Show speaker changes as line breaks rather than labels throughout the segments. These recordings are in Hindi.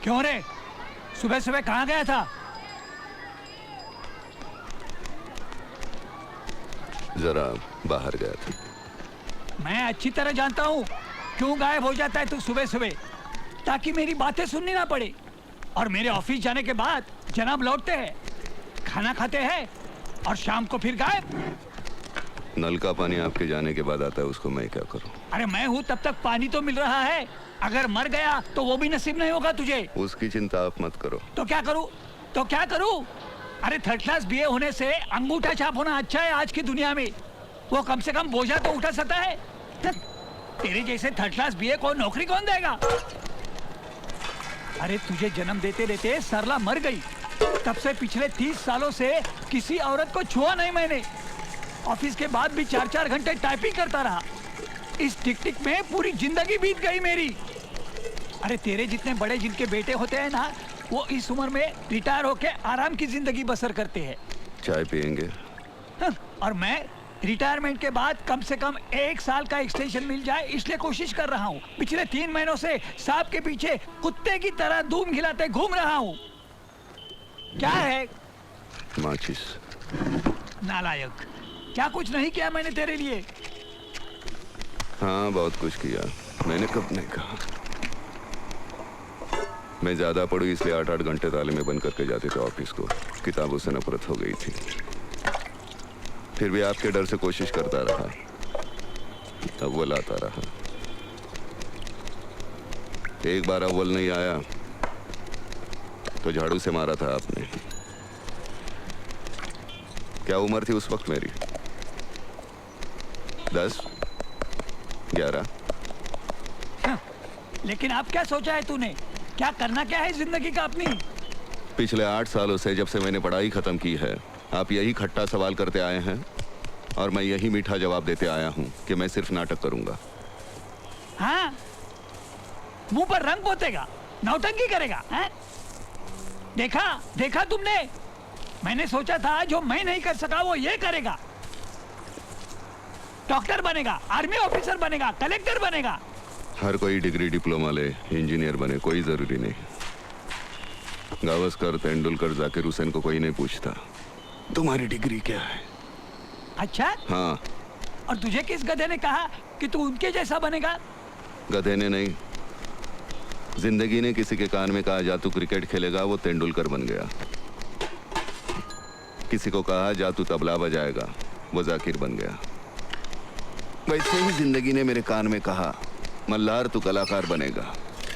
क्यों रे, सुबह सुबह कहाँ गया था?
जरा बाहर गया था।
मैं अच्छी तरह जानता हूँ क्यों गायब हो जाता है तू सुबह सुबह, ताकि मेरी बातें सुननी ना पड़े। और मेरे ऑफिस जाने के बाद जनाब लौटते हैं, खाना खाते हैं और शाम को फिर गायब।
नल का पानी आपके जाने के बाद आता है, उसको मैं क्या करूं?
अरे मैं हूँ तब तक पानी तो मिल रहा है, अगर मर गया तो वो भी नसीब नहीं होगा तुझे।
उसकी चिंता आप मत करो।
तो क्या करूँ? तो क्या करूँ? अरे थर्ड क्लास बीए होने से अंगूठा छाप होना अच्छा है आज की दुनिया में। वो कम से कम बोझा तो उठा सकता है। तेरे जैसे थर्ड क्लास बीए को नौकरी कौन देगा? अरे तुझे जन्म देते देते सरला मर गई, तब से पिछले 30 सालों से किसी औरत को छुआ नहीं मैंने। ऑफिस के बाद भी 4-4 घंटे टाइपिंग करता रहा। इस टिक टिक में पूरी जिंदगी बीत गई मेरी। अरे तेरे जितने बड़े जिनके बेटे होते हैं ना, वो इस उम्र में रिटायर होके आराम की जिंदगी बसर करते हैं।
चाय पियेंगे?
और मैं रिटायरमेंट के बाद कम से कम 1 साल का एक्सटेंशन मिल जाए इसलिए कोशिश कर रहा हूँ। पिछले 3 महीनों से सांप के पीछे कुत्ते की तरह धूम खिलाते घूम रहा हूँ। क्या है?
माचिस।
नालायक, क्या कुछ नहीं किया मैंने तेरे लिए?
हाँ बहुत कुछ किया। मैंने कब नहीं कहा। मैं ज्यादा पढ़ू इसलिए 8-8 घंटे ताले में बंद करके जाते थे ऑफिस को। किताबों से नफरत हो गई थी। फिर भी आपके डर से कोशिश करता रहा, अव्वल आता रहा। एक बार अव्वल नहीं आया तो झाड़ू से मारा था आपने। क्या उम्र थी उस वक्त मेरी? 10, 11।
लेकिन अब क्या सोचा है तूने? क्या करना क्या है जिंदगी का अपनी?
पिछले 8 सालों से जब से मैंने पढ़ाई खत्म की है, आप यही खट्टा सवाल करते आए हैं और मैं यही मीठा जवाब देते आया हूं कि मैं सिर्फ नाटक करूंगा।
हाँ, मुंह पर रंग पोतेगा, नौटंकी करेगा, हैं? देखा तुमने? मैंने सोचा था जो मैं नहीं कर सका वो ये करेगा। डॉक्टर बनेगा, आर्मी ऑफिसर बनेगा, कलेक्टर बनेगा।
हर कोई डिग्री डिप्लोमा ले, इंजीनियर बने, कोई जरूरी नहीं। गावस्कर, तेंदुलकर, जाकिर हुसैन को कोई नहीं पूछता तुम्हारी डिग्री क्या है।
अच्छा?
हाँ।
और तुझे किस गधे ने कहा कि तू उनके जैसा बनेगा?
गधे ने नहीं, जिंदगी ने किसी के कान में कहा जा तू क्रिकेट खेलेगा, वो तेंदुलकर बन गया। किसी को कहा जा तू तबला बजाएगा, वो जाकिर बन गया। वैसे ही जिंदगी ने मेरे कान में कहा मल्हार तू कलाकार बनेगा,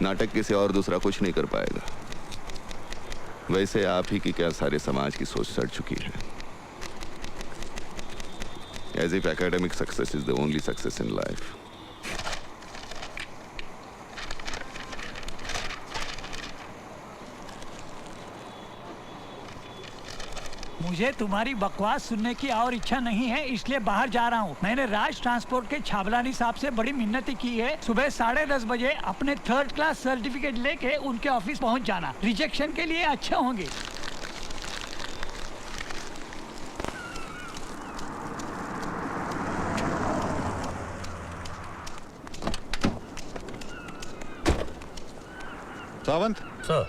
नाटक के से और दूसरा कुछ नहीं कर पाएगा। वैसे आप ही की क्या सारे समाज की सोच सड़ चुकी है। As if academic success is the only success in life.
मुझे तुम्हारी बकवास सुनने की और इच्छा नहीं है, इसलिए बाहर जा रहा हूँ। मैंने राज ट्रांसपोर्ट के छाबलानी साहब से बड़ी मिन्नती की है। सुबह 10:30 बजे अपने 3rd क्लास सर्टिफिकेट लेके उनके ऑफिस पहुँच जाना। रिजेक्शन के लिए अच्छे होंगे।
सावंत
सर,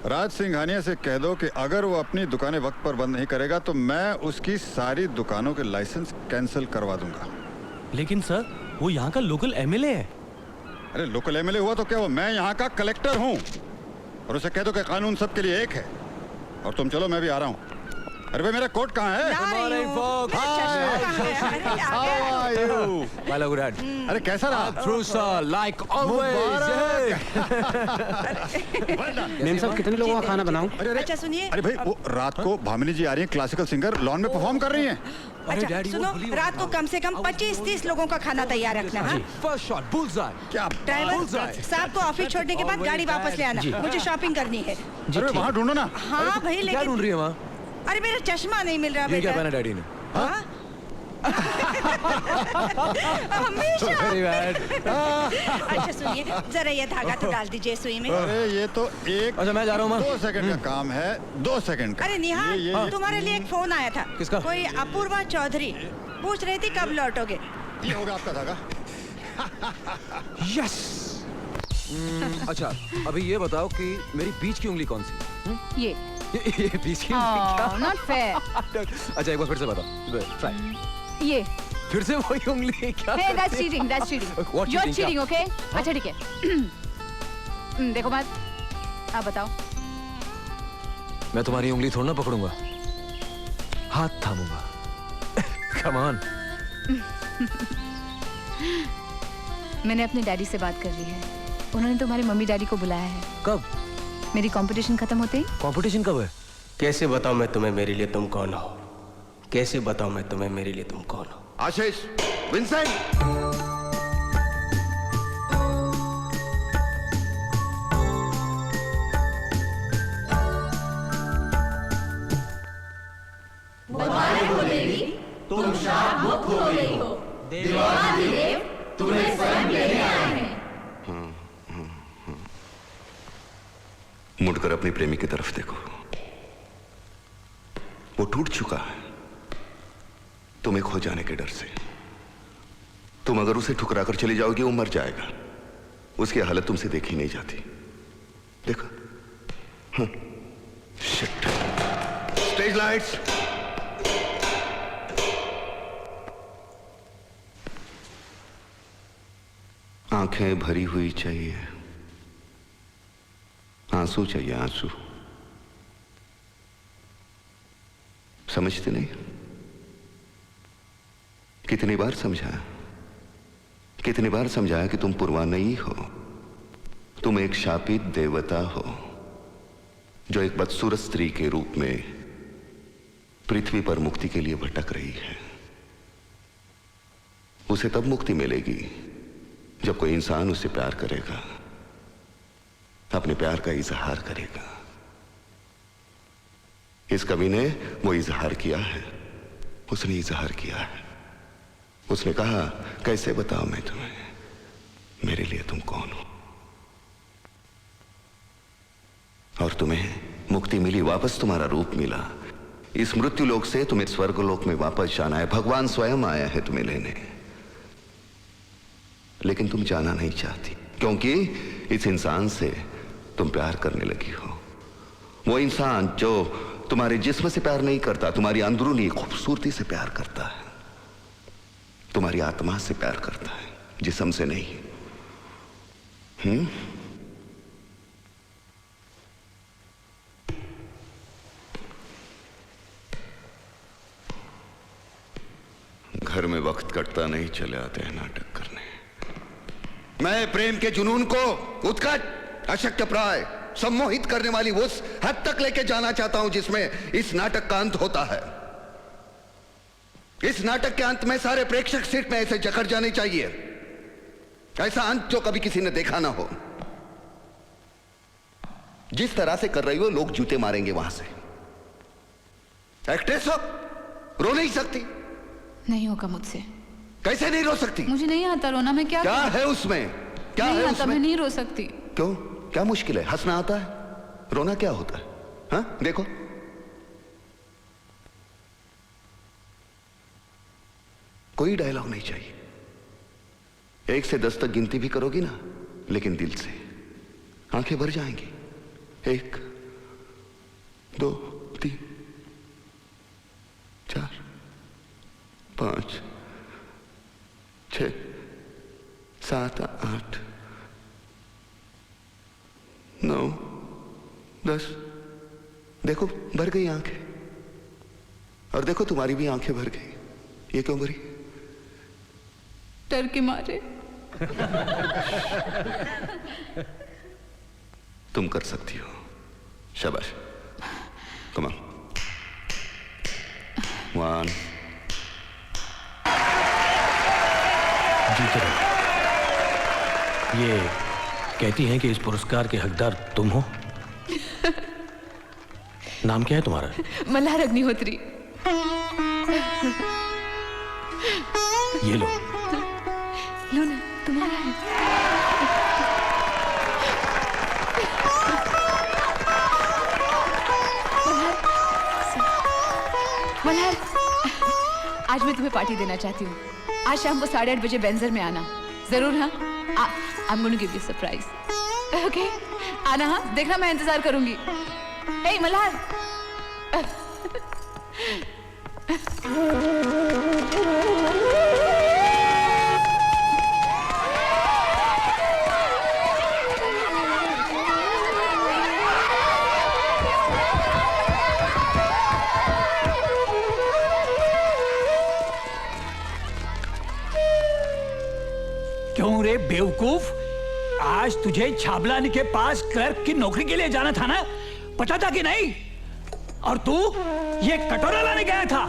राज सिंघानिया से कह दो कि अगर वो अपनी दुकानें वक्त पर बंद नहीं करेगा तो मैं उसकी सारी दुकानों के लाइसेंस कैंसिल करवा दूंगा।
लेकिन सर वो यहाँ का लोकल एमएलए है।
अरे लोकल एमएलए हुआ तो क्या, वो मैं यहाँ का कलेक्टर हूँ। और उसे कह दो कि कानून सबके लिए एक है। और तुम चलो, मैं भी आ रहा हूँ। अरे भाई मेरा कोट कहाँ है? अरे कैसा रहा?
मेम साहब कितने लोगों का खाना बनाऊं?
अच्छा सुनिए। अरे भाई वो रात को भामिनी जी आ रही हैं, क्लासिकल सिंगर, लॉन में परफॉर्म कर रही हैं।
अच्छा सुनो, रात को कम से कम 25-30 लोगों का खाना तैयार रखना है।
First shot bullseye.
क्या
ड्राइवर साहब को ऑफिस छोड़ने के बाद गाड़ी वापस ले आना, मुझे शॉपिंग करनी है।
अरे वहाँ ढूंढो ना।
हाँ भाई, लेकिन
क्या ढूंढ रही है वहाँ?
अरे मेरा चश्मा नहीं मिल रहा
ये क्या
बेटा।
पहना डैडी ने?
हाँ? हमेशा। अच्छा सुनिए, जरा ये धागा तो डाल दीजिए सुई में।
अरे ये तो एक,
अच्छा मैं जा रहा हूँ।
2 सेकंड का काम है, 2 सेकंड का।
अरे निहाल, तुम्हारे लिए एक फोन आया था।
किसका?
कोई अपूर्वा चौधरी पूछ रही थी कब लौटोगे।
ये होगा आपका धागा।
यस।
अच्छा अभी ये बताओ कि मेरी बीच की उंगली कौन सी?
ये
ये बीच की उंगली क्या?
Not fair.
अच्छा एक बार फिर से बताओ, ट्राई।
ये
फिर से वही उंगली क्या?
hey, that's cheating, that's cheating.
What
You're
cheating,
cheating,
क्या?
okay? अच्छा ठीक है। देखो बात, आप बताओ।
मैं तुम्हारी उंगली थोड़ा ना पकड़ूंगा, हाथ थामूंगा। Come on.
मैंने अपने डैडी से बात कर ली है। उन्होंने तुम्हारे मम्मी डैडी को बुलाया है।
कब?
मेरी कंपटीशन खत्म होते ही।
कंपटीशन कब है?
कैसे बताऊं मैं तुम्हें मेरे लिए तुम कौन हो? कैसे बताऊं मैं तुम्हें मेरे लिए तुम कौन हो?
आशीष, विंसेंट, मुड़कर अपनी प्रेमी की तरफ देखो। वो टूट चुका है तुम्हें खो जाने के डर से। तुम अगर उसे ठुकरा कर चली जाओगी वो मर जाएगा। उसकी हालत तुमसे देखी नहीं जाती। देखो। शिट। Stage lights. आंखें भरी हुई चाहिए, आंसू चाहिए, आंसू। समझते नहीं? कितनी बार समझाया, कितनी बार समझाया कि तुम पूर्वा नहीं हो, तुम एक शापित देवता हो जो एक बदसूरत स्त्री के रूप में पृथ्वी पर मुक्ति के लिए भटक रही है। उसे तब मुक्ति मिलेगी जब कोई इंसान उससे प्यार करेगा, अपने प्यार का इजहार करेगा। इस कवि ने वो इजहार किया है, उसने इजहार किया है। उसने कहा, कैसे बताओ मैं तुम्हें मेरे लिए तुम कौन हो। और तुम्हें मुक्ति मिली, वापस तुम्हारा रूप मिला। इस मृत्यु लोक से तुम्हें स्वर्गलोक में वापस जाना है। भगवान स्वयं आया है तुम्हें लेने, लेकिन तुम जाना नहीं चाहती क्योंकि इस इंसान से तुम प्यार करने लगी हो। वो इंसान जो तुम्हारे जिस्म से प्यार नहीं करता, तुम्हारी अंदरूनी खूबसूरती से प्यार करता है, तुम्हारी आत्मा से प्यार करता है, जिस्म से नहीं। घर में वक्त कटता नहीं, चले आते हैं नाटक करने। मैं प्रेम के जुनून को उत्कट, अशक्य प्राय, सम्मोहित करने वाली उस हद तक लेके जाना चाहता हूं जिसमें इस नाटक का अंत होता है। इस नाटक के अंत में सारे प्रेक्षक सीट में ऐसे जकड़ जाने चाहिए, ऐसा अंत जो कभी किसी ने देखा ना हो। जिस तरह से कर रही हो, लोग जूते मारेंगे वहां से। एक्ट्रेस हो, रो नहीं सकती?
नहीं होगा मुझसे।
कैसे नहीं रो सकती?
मुझे नहीं आता रोना, मैं क्या
है उसमें? क्या
नहीं
है
आता,
उसमें?
मैं नहीं रो सकती।
क्यों? क्या मुश्किल है? हंसना आता है, रोना क्या होता है? हाँ, देखो। कोई डायलॉग नहीं चाहिए। 1 से 10 तक गिनती भी करोगी ना, लेकिन दिल से। आंखें भर जाएंगी। 1 2 3 4 5 6 7 8 9 10। देखो भर गई आंखें। और देखो तुम्हारी भी आंखें भर गई। ये क्यों भरी?
डर के मारे।
तुम कर सकती हो, शाबाश। Come on. 1
जीत रहे। ये कहती हैं कि इस पुरस्कार के हकदार तुम हो। नाम क्या है तुम्हारा?
मल्हार अग्निहोत्री।
ये लो।
लो ना, तुम्हारा है। मल्हार, आज मैं तुम्हें पार्टी देना चाहती हूँ। आज शाम को 8:30 बजे बेंजर में आना जरूर। हाँ, I'm going to give you a surprise.
Okay आना, हाँ देखना, मैं इंतजार करूंगी। हे मल्हार।
क्यों रे बेवकूफ, आज तुझे छाबलानी के पास क्लर्क की नौकरी के लिए जाना था ना, पता था कि नहीं? और तू ये कटोरा लाने गया था।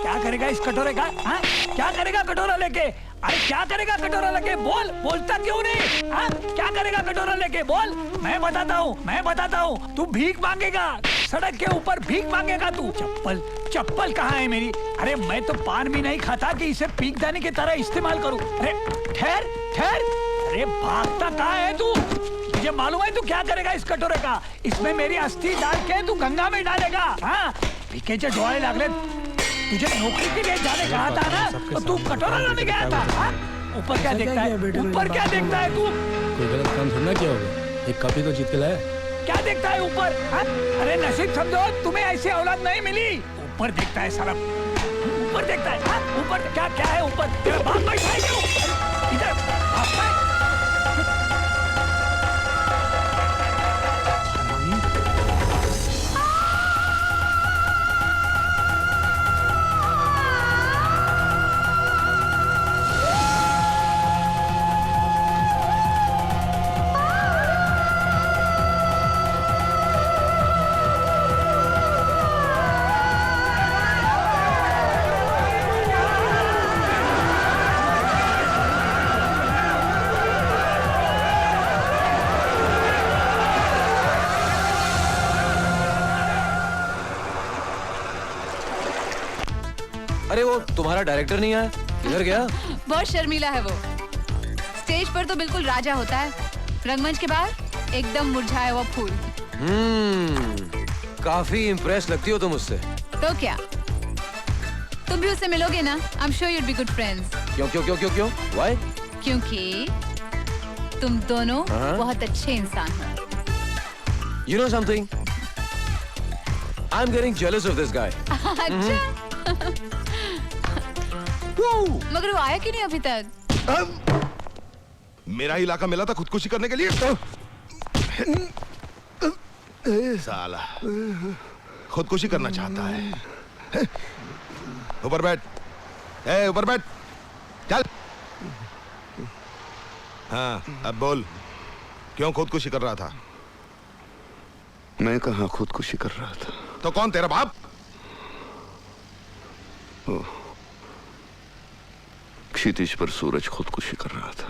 क्या करेगा इस कटोरे का? हाँ? क्या करेगा कटोरा लेके? अरे क्या करेगा कटोरा लेके? बोल, बोलता क्यों नहीं? हाँ? क्या करेगा कटोरा लेके? बोल, मैं बताता हूँ। तू भीख मांगेगा, सड़क के ऊपर भीख मांगेगा तू। चप्पल कहाँ है मेरी? अरे मैं तो पान भी नहीं खाता कि इसे पीकदानी की तरह इस्तेमाल करूँ। अरे ठहर, अरे भागता कहाँ है तू? मुझे मालूम है तू क्या करेगा इस कटोरे का। इसमें मेरी अस्थि डाल के तू गंगा में डालेगा। हाँ, पीकेचे डोळे लागले। तुझे नौकरी के लिए जाने कहा था ना, तो तू कटोरा लाने गया था। हाँ? ऊपर क्या देखता है? ऊपर क्या देखता है तू?
कोई गलत काम थोड़ा किया होगा, एक कॉपी तो जीत के लाया।
क्या देखता है ऊपर? हाँ? अरे नसीब समझो, तुम्हें ऐसी औलाद नहीं मिली। ऊपर देखता है साला, ऊपर देखता है। हाँ? ऊपर क्या है ऊपर? तेरा बाप बैठा है क्यों? इधर बाप है।
अरे वो तुम्हारा डायरेक्टर नहीं आया, किधर गया?
बहुत शर्मीला है वो। स्टेज पर तो बिल्कुल राजा होता है, रंगमंच के बाहर एकदम मुरझाया हुआ फूल।
काफी इम्प्रेस लगती हो तुम उससे।
तो क्या तुम भी उससे मिलोगे ना? I'm sure you'd be good friends।
क्यों? Why?
क्योंकि तुम दोनों बहुत अच्छे इंसान हो।
You know something? I'm getting jealous of this guy.
अच्छा। मगर वो आया क्यों नहीं अभी तक?
मेरा इलाका मिला था खुदकुशी करने के लिए। साला खुदकुशी करना चाहता है। ऊपर बैठ, ऊपर बैठ, चल। हाँ, अब बोल, क्यों खुदकुशी कर रहा था?
मैं कहाँ खुदकुशी कर रहा था?
तो कौन, तेरा बाप?
क्षितिज पर सूरज खुदकुशी कर रहा था।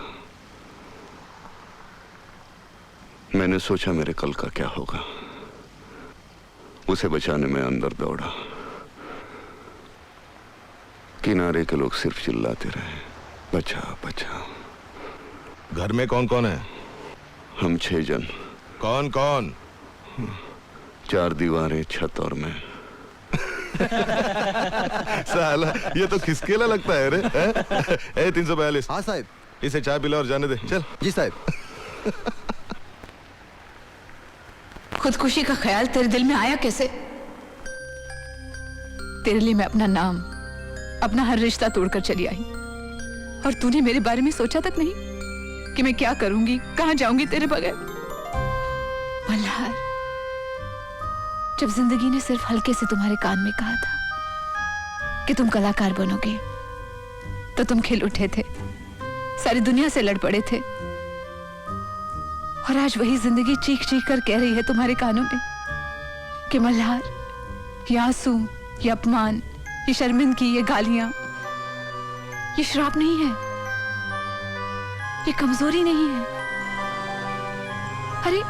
मैंने सोचा मेरे कल का क्या होगा, उसे बचाने में अंदर दौड़ा। किनारे के लोग सिर्फ चिल्लाते रहे, बचाओ बचाओ।
घर में कौन कौन है?
हम 6 जन।
कौन कौन?
4 दीवारें, छत और मैं।
साला ये तो खिसकेला लगता है रे। 342।
हाँ साहब।
इसे चाय पिला और जाने दे, चल।
जी साहब।
खुदकुशी का ख्याल तेरे दिल में आया कैसे? तेरे लिए मैं अपना नाम, अपना हर रिश्ता तोड़कर चली आई, और तूने मेरे बारे में सोचा तक नहीं कि मैं क्या करूंगी, कहां जाऊंगी तेरे बगैर। मल्हार, जब जिंदगी ने सिर्फ हल्के से तुम्हारे कान में कहा था कि तुम कलाकार बनोगे, तो तुम खिल उठे थे, सारी दुनिया से लड़ पड़े थे। और आज वही जिंदगी चीख चीख कर कह रही है तुम्हारे कानों में कि मल्हार, ये आंसू, ये अपमान, ये शर्मिंदगी, ये गालियां, ये श्राप नहीं है, ये कमजोरी नहीं है। अरे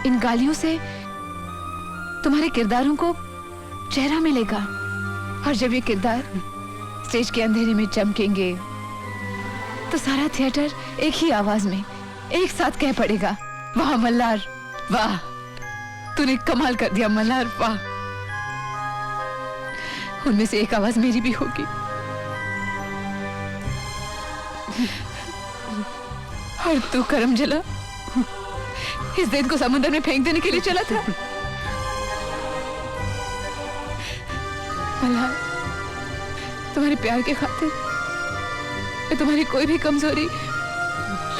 इन गालियों से तुम्हारे किरदारों को चेहरा मिलेगा, और जब ये किरदार स्टेज के अंधेरे में चमकेंगे तो सारा थिएटर एक ही आवाज में एक साथ कह पड़ेगा, वाह मल्हार वाह, तूने कमाल कर दिया मल्हार वाह। उनमें से एक आवाज मेरी भी होगी। और तू करम जला इस दिन को समुद्र में फेंक देने के लिए चला था। मल्हार, तुम्हारे प्यार के खातिर मैं तुम्हारी कोई भी कमजोरी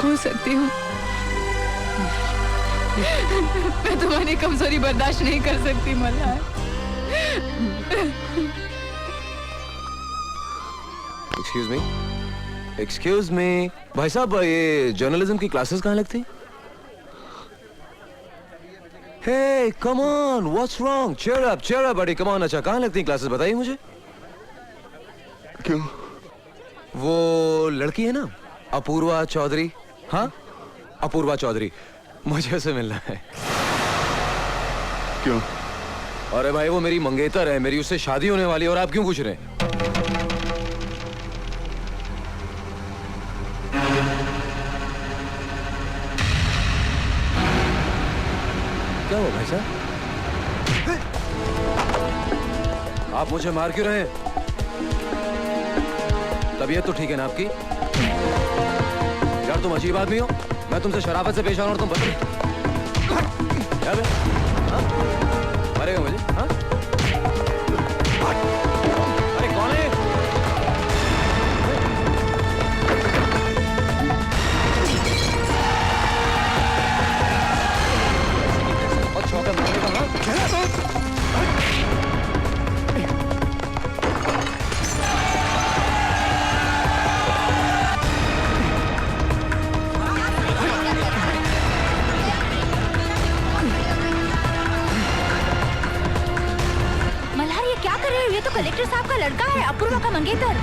भूल सकती हूँ। मैं तुम्हारी कमजोरी बर्दाश्त नहीं कर सकती मल्हार।
एक्सक्यूज मी भाई साहब, ये जर्नलिज्म की क्लासेस कहाँ लगती? Hey come on, what's wrong? Cheer up buddy, come on. अच्छा, कहाँ लगती हैं क्लासेस, बताइए मुझे।
क्यों?
वो लड़की है ना, अपूर्वा चौधरी। हाँ, अपूर्वा चौधरी, मुझे उसे मिलना है।
क्यों?
अरे भाई, वो मेरी मंगेतर है, मेरी उससे शादी होने वाली है, और आप क्यों पूछ रहे हैं? क्या हुआ भाई साहब? आप मुझे मार क्यों रहे हैं? तबीयत तो ठीक है ना आपकी? यार, तुम अजीब आदमी हो। मैं तुमसे शराफत से पेश आ रहा हूं और तुम बदले। क्या बे? हाँ? मारेगा मुझे? हाँ? अरे कौन है? और चौका मारने का, हाँ?
मल्हार, ये क्या कर रहे हो? ये तो कलेक्टर साहब का लड़का है, अपूर्वा का मंगेतर।